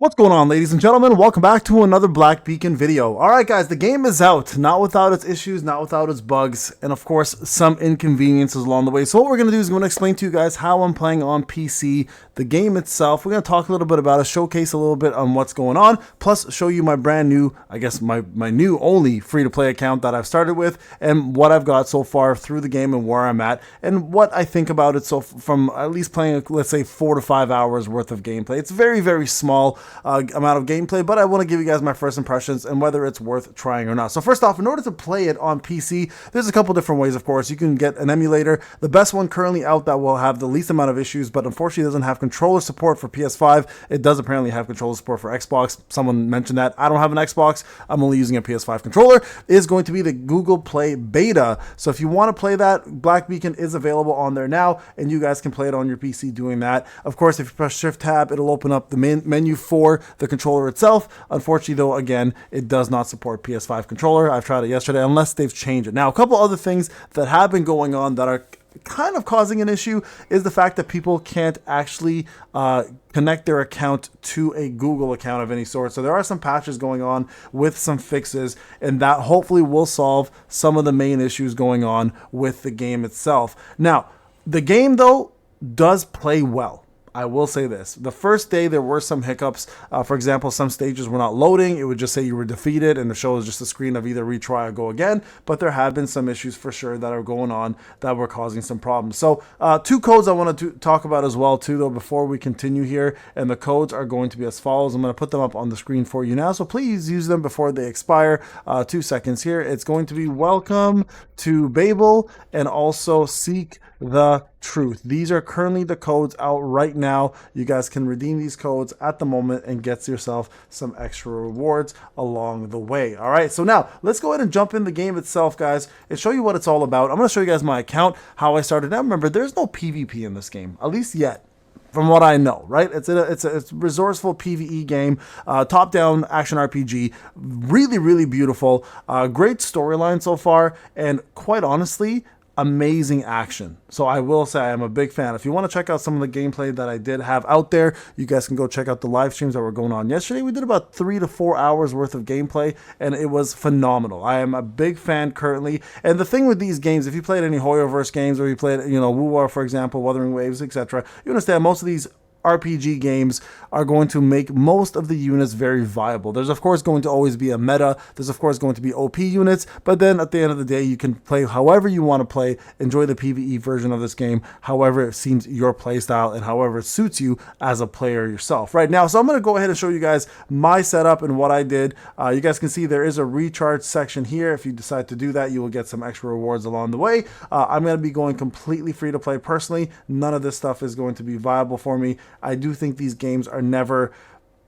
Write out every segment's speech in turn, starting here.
What's going on, ladies and gentlemen? Welcome back to another Black Beacon video. Alright guys, the game is out, not without its issues, not without its bugs, and of course some inconveniences along the way. So what we're going to do is I'm going to explain to you guys how I'm playing on PC, the game itself. We're going to talk a little bit about it, showcase a little bit on what's going on, plus show you my brand new, I guess my new only free-to-play account that I've started with, and what I've got so far through the game and where I'm at, and what I think about it so from at least playing, let's say, 4 to 5 hours worth of gameplay. It's very, very small amount of gameplay, but I want to give you guys my first impressions and whether it's worth trying or not. So first off, in order to play it on PC, there's a couple different ways, of course. You can get an emulator. The best one currently out that will have the least amount of issues, but unfortunately doesn't have controller support for PS5. It does apparently have controller support for Xbox. Someone mentioned that. I don't have an Xbox. I'm only using a PS5 controller. Is going to be the Google Play Beta. So if you want to play that, Black Beacon is available on there now, and you guys can play it on your PC doing that. Of course, if you press Shift Tab, it'll open up the menu for the controller itself. Unfortunately, though, again, it does not support PS5 controller. I've tried it yesterday, unless they've changed it. Now, a couple other things that have been going on that are kind of causing an issue is the fact that people can't actually connect their account to a Google account of any sort. So there are some patches going on with some fixes, and that hopefully will solve some of the main issues going on with the game itself. Now, the game, though, does play well. I will say this. The first day, there were some hiccups. For example, some stages were not loading. It would just say you were defeated, and the show is just a screen of either retry or go again. But there have been some issues for sure that are going on that were causing some problems. So two codes I want to talk about as well, too, though, before we continue here. And the codes are going to be as follows. I'm going to put them up on the screen for you now. So please use them before they expire. 2 seconds here. It's going to be welcome to Babel and also seek the truth. These are currently the codes out right now. You guys can redeem these codes at the moment and get yourself some extra rewards along the way. All right, so now let's go ahead and jump in the game itself, guys, and show you what it's all about. I'm going to show you guys my account, how I started. Now remember, there's no PvP in this game, at least yet, from what I know, right? It's a resourceful PvE game, top-down action RPG, really, really beautiful, great storyline so far, and quite honestly, amazing action. So I will say I'm a big fan. If you want to check out some of the gameplay that I did have out there, you guys can go check out the live streams that were going on yesterday. We did about 3 to 4 hours worth of gameplay, and it was phenomenal. I am a big fan currently. And the thing with these games, if you played any Hoyoverse games, or you played, WoW, for example, Wuthering Waves, etc., you understand most of these RPG games are going to make most of the units very viable. There's of course going to always be a meta. There's of course going to be OP units, but then at the end of the day, you can play however you want to play, enjoy the PvE version of this game, however it seems your playstyle and however it suits you as a player yourself. Right now, so I'm going to go ahead and show you guys my setup and what I did. You guys can see there is a recharge section here. If you decide to do that, you will get some extra rewards along the way. I'm going to be going completely free to play personally. None of this stuff is going to be viable for me. I do think these games are never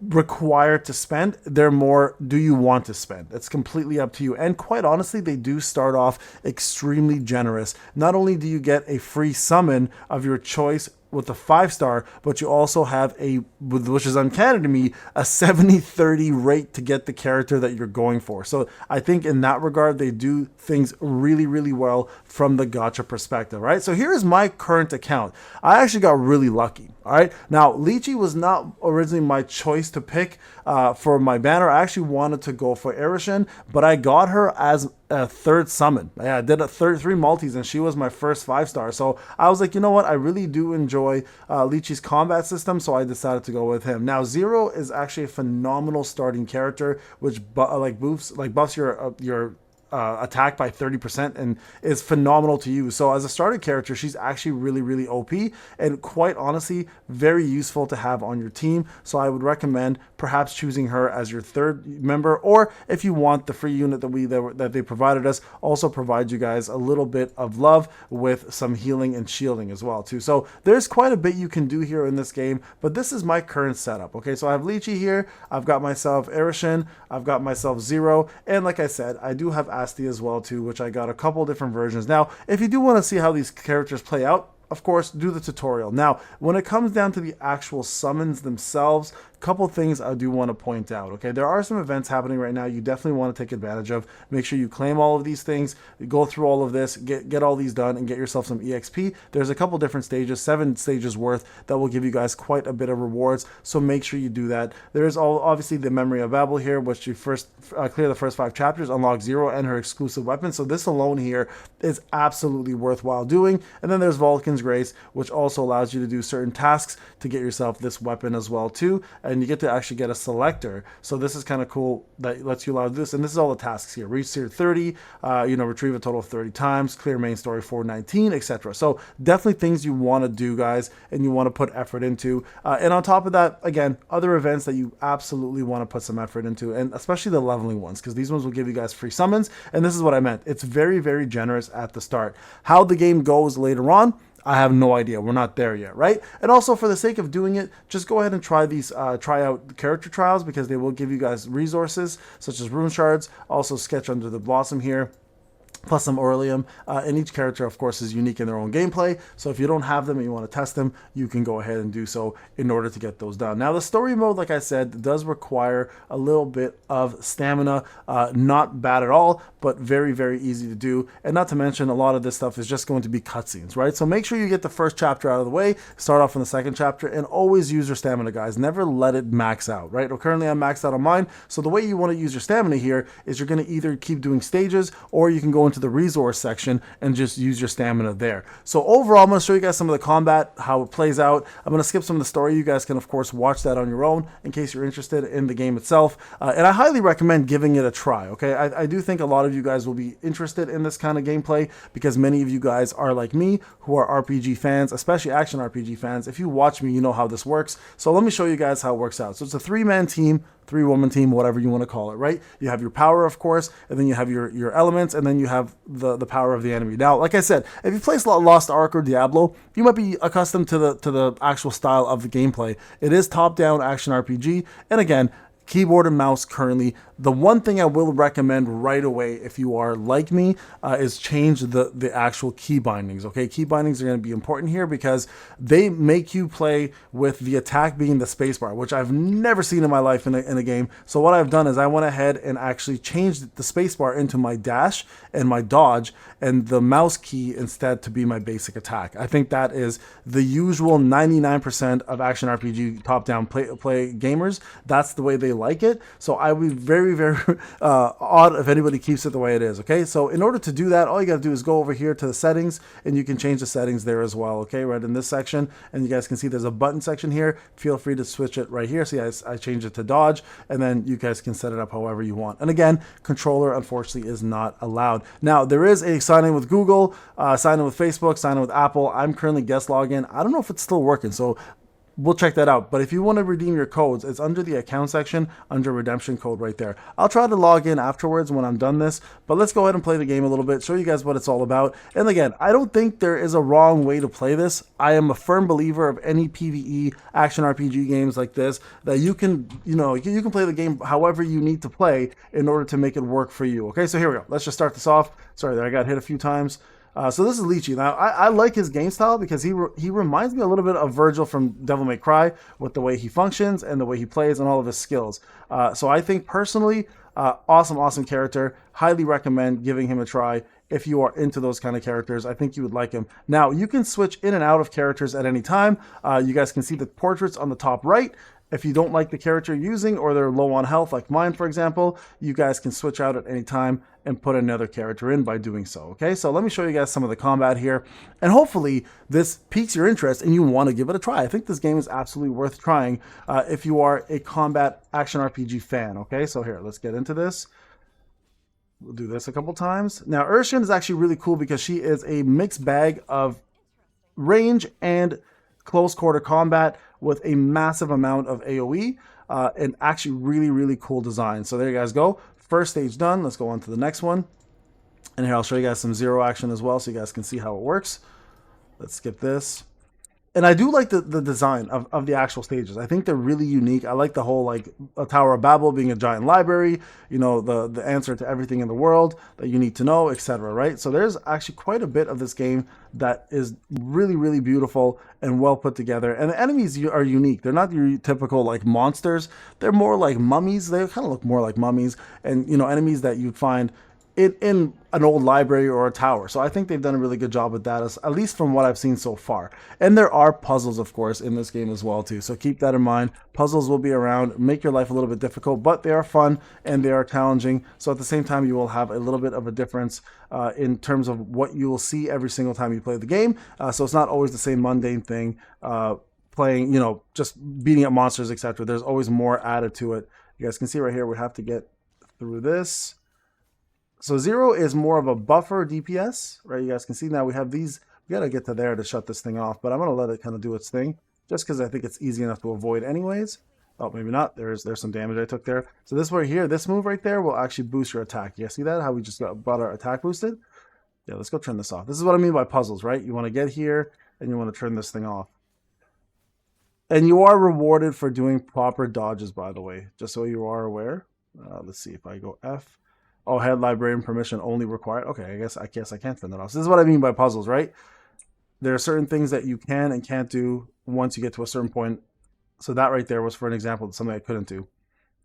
required to spend. They're more, do you want to spend? It's completely up to you. And quite honestly, they do start off extremely generous. Not only do you get a free summon of your choice with a 5-star, but you also have which is uncanny to me, a 70-30 rate to get the character that you're going for. So I think in that regard, they do things really, really well from the gacha perspective, right? So here is my current account. I actually got really lucky. All right. Now, Lychee was not originally my choice to pick for my banner. I actually wanted to go for Erishen, but I got her as a third summon. Yeah, I did 3 multis, and she was my first 5-star. So I was like, you know what? I really do enjoy Lychee's combat system, so I decided to go with him. Now, Zero is actually a phenomenal starting character, which buffs your attack by 30% and is phenomenal to use. So as a starter character, she's actually really, really OP and quite honestly, very useful to have on your team. So I would recommend perhaps choosing her as your third member, or if you want the free unit that they provided us, also provide you guys a little bit of love with some healing and shielding as well too. So there's quite a bit you can do here in this game, but this is my current setup. Okay, so I have Lychee here, I've got myself Erishen, I've got myself Zero, and like I said, I do have Asti as well too, which I got a couple different versions. Now, if you do want to see how these characters play out, of course, do the tutorial. Now, when it comes down to the actual summons themselves, couple things I do want to point out. Okay, there are some events happening right now you definitely want to take advantage of. Make sure you claim all of these things, go through all of this, get all these done, and get yourself some EXP. There's a couple different stages, 7 stages worth, that will give you guys quite a bit of rewards, so make sure you do that. There is obviously the Memory of Babel here, which you first clear the first 5 chapters, unlock Zero and her exclusive weapon. So this alone here is absolutely worthwhile doing. And then there's Vulcan's Grace, which also allows you to do certain tasks to get yourself this weapon as well too, and you get to actually get a selector. So this is kind of cool that lets you allow this, and this is all the tasks here. Reach tier 30, retrieve a total of 30 times, clear main story 419, etc. So definitely things you want to do, guys, and you want to put effort into. And on top of that, again, other events that you absolutely want to put some effort into, and especially the leveling ones, because these ones will give you guys free summons. And this is what I meant. It's very, very generous at the start. How the game goes later on, I have no idea. We're not there yet, right? And also, for the sake of doing it, just go ahead and try these, try out character trials, because they will give you guys resources such as rune shards, also Sketch Under the Blossom here, plus some Aurelium, and each character of course is unique in their own gameplay, so if you don't have them and you want to test them, you can go ahead and do so in order to get those done. Now the story mode, like I said, does require a little bit of stamina, not bad at all, but very, very easy to do, and not to mention a lot of this stuff is just going to be cutscenes, right? So make sure you get the first chapter out of the way, start off in the second chapter, and always use your stamina, guys. Never let it max out, right? Well, currently I'm maxed out on mine, so the way you want to use your stamina here is you're going to either keep doing stages, or you can go into the resource section and just use your stamina there. So overall, I'm going to show you guys some of the combat, how it plays out. I'm going to skip some of the story. You guys can of course watch that on your own in case you're interested in the game itself, and I highly recommend giving it a try. Okay, I do think a lot of you guys will be interested in this kind of gameplay, because many of you guys are like me, who are RPG fans, especially action RPG fans. If you watch me, you know how this works. So let me show you guys how it works out. So it's a 3-man team, 3-woman team, whatever you want to call it, right? You have your power, of course, and then you have your elements, and then you have the power of the enemy. Now, like I said, if you play Lost Ark or Diablo, you might be accustomed to the actual style of the gameplay. It is top-down action RPG, and again, keyboard and mouse currently. The one thing I will recommend right away, if you are like me, is change the actual key bindings. Okay, key bindings are going to be important here, because they make you play with the attack being the spacebar, which I've never seen in my life in a game. So what I've done is I went ahead and actually changed the spacebar into my dash and my dodge, and the mouse key instead to be my basic attack. I think that is the usual 99% of action RPG top-down play gamers. That's the way they like it. So I would be very, very odd if anybody keeps it the way it is. Okay, so in order to do that, all you got to do is go over here to the settings, and you can change the settings there as well. Okay, right in this section, and you guys can see there's a button section here. Feel free to switch it right here. See, I changed it to dodge, and then you guys can set it up however you want. And again, controller unfortunately is not allowed. Now there is a sign in with Google, sign in with Facebook, sign in with Apple. I'm currently guest login. I don't know if it's still working, so we'll check that out. But if you want to redeem your codes, it's under the account section, under redemption code right there. I'll try to log in afterwards when I'm done this, but let's go ahead and play the game a little bit, show you guys what it's all about. And again, I don't think there is a wrong way to play this. I am a firm believer of any PvE action RPG games like this, that you can, you can play the game however you need to play in order to make it work for you. Okay, so here we go. Let's just start this off. Sorry there, I got hit a few times. So this is Lychee. Now, I like his game style, because he reminds me a little bit of Virgil from Devil May Cry, with the way he functions and the way he plays and all of his skills. So I think personally, awesome character. Highly recommend giving him a try if you are into those kind of characters. I think you would like him. Now, you can switch in and out of characters at any time. You guys can see the portraits on the top right. If you don't like the character you're using, or they're low on health, like mine, for example, you guys can switch out at any time and put another character in by doing so. Okay, so let me show you guys some of the combat here, and hopefully this piques your interest and you want to give it a try. I think this game is absolutely worth trying if you are a combat action RPG fan. Okay, so here, let's get into this. We'll do this a couple times. Now, Urshin is actually really cool, because she is a mixed bag of range and close quarter combat with a massive amount of AoE, and actually really cool design. So there you guys go. First stage done. Let's go on to the next one. And here I'll show you guys some zero action as well, so you guys can see how it works. Let's skip this. And I do like the design of the actual stages. I think they're really unique. I like the whole like a Tower of Babel being a giant library, you know, the answer to everything in the world that you need to know, etc. Right? So there's actually quite a bit of this game that is really, really beautiful and well put together. And the enemies are unique. They're not your typical like monsters. They're more like mummies. They kind of look more like mummies, and you know, enemies that you'd find in an old library or a tower. So I think they've done a really good job with that, at least from what I've seen so far. And there are puzzles, of course, in this game as well, too. So keep that in mind. Puzzles will be around, make your life a little bit difficult, but they are fun and they are challenging. So at the same time, you will have a little bit of a difference in terms of what you will see every single time you play the game. So it's not always the same mundane thing. Playing, you know, just beating up monsters, etc. There's always more added to it. You guys can see right here, we have to get through this. So 0 is more of a buffer DPS, right? You guys can see now we have these. We got to get to there to shut this thing off, but I'm going to let it kind of do its thing just because I think it's easy enough to avoid anyways. Oh, maybe not. There's some damage I took there. So this right here, this move right there will actually boost your attack. You guys see that? How we just got our attack boosted? Yeah, let's go turn this off. This is what I mean by puzzles, right? You want to get here and you want to turn this thing off. And you are rewarded for doing proper dodges, by the way, just so you are aware. Let's see if I go F. Oh, head librarian permission only required. Okay, I guess I can't turn that off. So this is what I mean by puzzles, right? There are certain things that you can and can't do once you get to a certain point. So that right there was, for an example, something I couldn't do.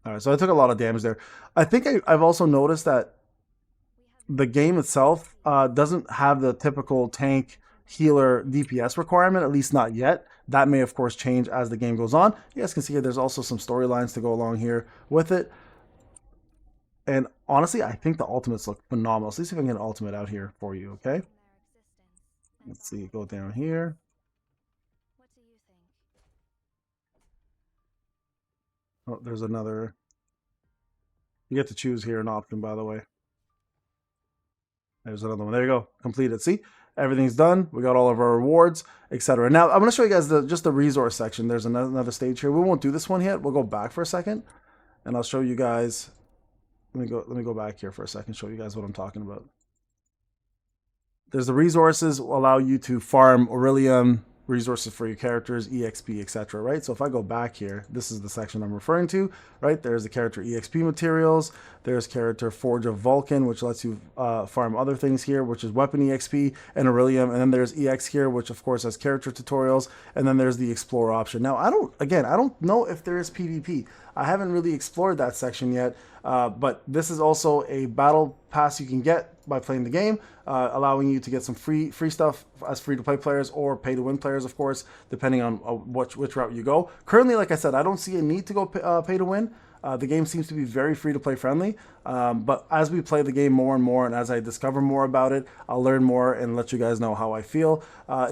All right, so I took a lot of damage there. I think I've also noticed that the game itself doesn't have the typical tank healer DPS requirement, at least not yet. That may, of course, change as the game goes on. You guys can see here, there's also some storylines to go along here with it. And honestly, I think the ultimates look phenomenal. So let's see if I can get an ultimate out here for you, okay? Let's see, go down here. Oh, there's another. You get to choose here an option, by the way. There's another one. There you go. Completed. See? Everything's done. We got all of our rewards, etc. Now, I'm going to show you guys just the resource section. There's another stage here. We won't do this one yet. We'll go back for a second, and I'll show you guys. Let me go back here for a second, show you guys what I'm talking about. There's the resources will allow you to farm Aurelium, resources for your characters, EXP, etc. Right? So if I go back here, this is the section I'm referring to, right? There's the character EXP materials. There's character Forge of Vulcan, which lets you farm other things here, which is weapon EXP and Aurelium. And then there's EX here, which of course has character tutorials. And then there's the Explore option. Now, I don't know if there is PvP. I haven't really explored that section yet, but this is also a battle pass you can get by playing the game, allowing you to get some free stuff as free-to-play players or pay-to-win players, of course, depending on which route you go. Currently, like I said, I don't see a need to go pay-to-win. The game seems to be very free-to-play friendly, but as we play the game more and more, and as I discover more about it, I'll learn more and let you guys know how I feel.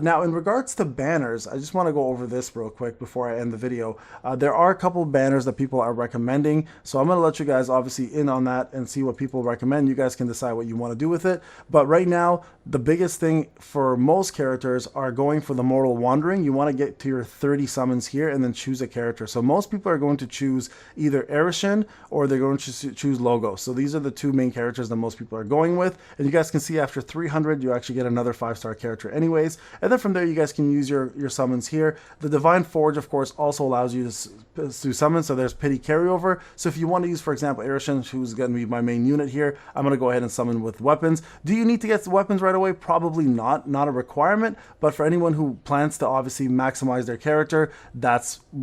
Now, in regards to banners, I just want to go over this real quick before I end the video. There are a couple banners that people are recommending, so I'm going to let you guys obviously in on that and see what people recommend. You guys can decide what you want to do with it, but right now, the biggest thing for most characters are going for the Mortal Wandering. You want to get to your 30 summons here and then choose a character. So most people are going to choose either Erishin or they're going to choose Logos. So these are the two main characters that most people are going with. And you guys can see after 300, you actually get another 5-star character anyways. And then from there, you guys can use your summons here. The Divine Forge, of course, also allows you to summon. So there's pity carryover. So if you want to use, for example, Erishin, who's going to be my main unit here, I'm going to go ahead and summon with weapons. Do you need to get the weapons right away? Probably not a requirement. But for anyone who plans to obviously maximize their character,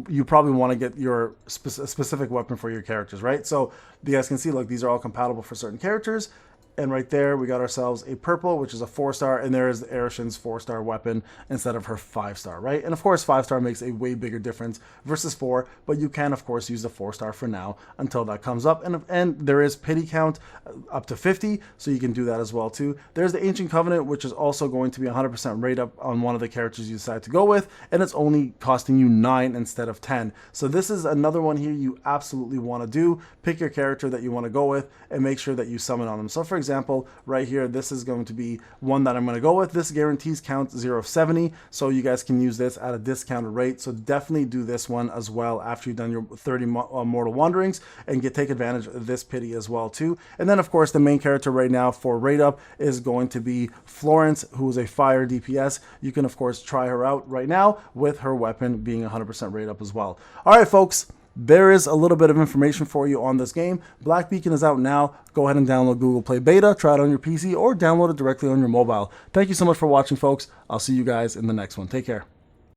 you probably want to get your specific weapon for your characters, right? So you guys can see, look, these are all compatible for certain characters. And right there, we got ourselves a purple, which is a 4-star, and there is Erishin's 4-star weapon instead of her 5-star, right? And of course, 5-star makes a way bigger difference versus 4, but you can, of course, use the 4-star for now until that comes up. And there is pity count up to 50, so you can do that as well, too. There's the Ancient Covenant, which is also going to be 100% rate up on one of the characters you decide to go with, and it's only costing you 9 instead of 10. So this is another one here you absolutely want to do. Pick your character that you want to go with, and make sure that you summon on them. So for example, right here, this is going to be one that I'm going to go with. This guarantees count 0.70, so you guys can use this at a discounted rate. So definitely do this one as well after you've done your 30 Mortal Wanderings, and take advantage of this pity as well too. And then of course the main character right now for rate up is going to be Florence, who is a fire DPS. You can of course try her out right now with her weapon being 100% rate up as well. All right, folks. There is a little bit of information for you on this game. Black Beacon is out now. Go ahead and download Google Play Beta, try it on your PC, or download it directly on your mobile. Thank you so much for watching, folks. I'll see you guys in the next one. Take care.